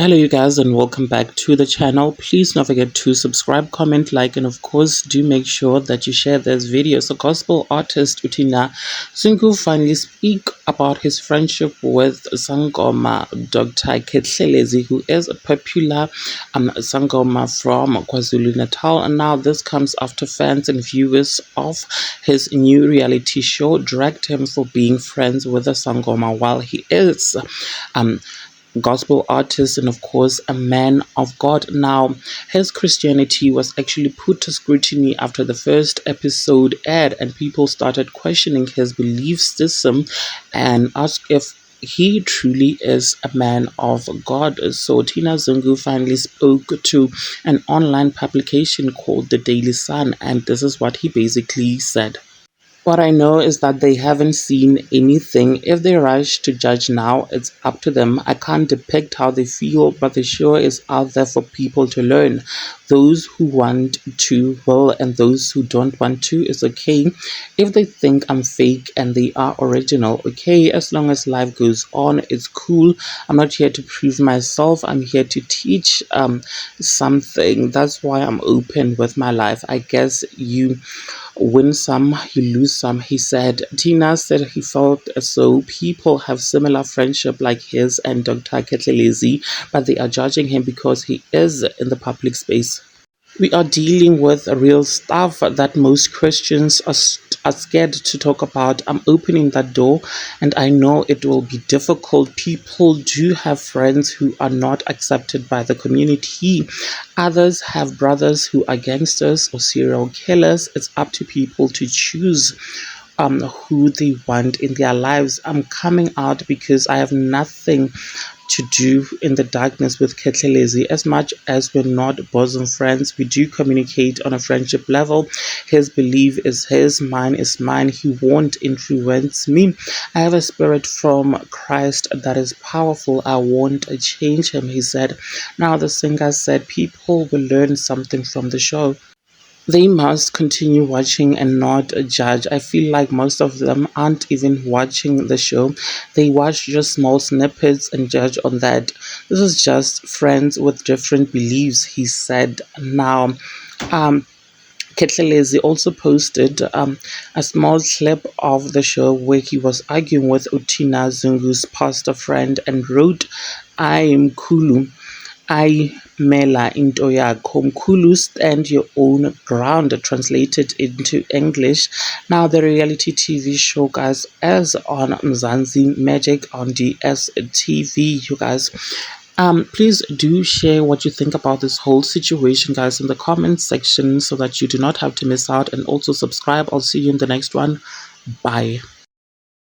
Hello you guys and welcome back to the channel. Please don't forget to subscribe, comment, like, and of course do make sure that you share this video. So gospel artist Utina Zungu finally speak about his friendship with Sangoma Dr. Kethlelezi, who is a popular Sangoma from KwaZulu-Natal. And now this comes after fans and viewers of his new reality show dragged him for being friends with a Sangoma while he is um gospel artist and of course a man of God. Now his Christianity was actually put to scrutiny after the first episode aired, and people started questioning his belief system and asked if he truly is a man of God. So Tina Zungu finally spoke to an online publication called The Daily Sun, and this is what he basically said. What I know is that they haven't seen anything. If they rush to judge now, it's up to them. I can't depict how they feel, but the show is out there for people to learn. Those who want to will, and those who don't want to is okay. If they think I'm fake and they are original, okay, as long as life goes on, it's cool. I'm not here to prove myself, I'm here to teach something. That's why I'm open with my life. I guess you win some, you lose some, he said. Tina said he felt as though people have similar friendship like his and Dr. Kethlelezi, but they are judging him because he is in the public space. We are dealing with real stuff that most Christians are scared to talk about. I'm opening that door, and I know it will be difficult. People do have friends who are not accepted by the community. Others have brothers who are gangsters or serial killers. It's up to people to choose who they want in their lives. I'm coming out because I have nothing to do in the darkness with Kethlelezi. As much as we're not bosom friends, we do communicate on a friendship level. His belief is his, mine is mine. He won't influence me. I have a spirit from Christ that is powerful. I won't change him, he said. Now the singer said people will learn something from the show. They must continue watching and not judge. I feel like most of them aren't even watching the show. They watch just small snippets and judge on that. This is just friends with different beliefs, he said. Now, Kethlelezi also posted a small clip of the show where he was arguing with Utina Zungu's pastor friend and wrote, I am Kulu. I mela into yakho mkhulu, stand your own ground, translated into English. Now the reality TV show guys is on Mzansi Magic on DSTV, you guys. Please do share what you think about this whole situation guys in the comment section so that you do not have to miss out, and also subscribe. I'll see you in the next one. Bye.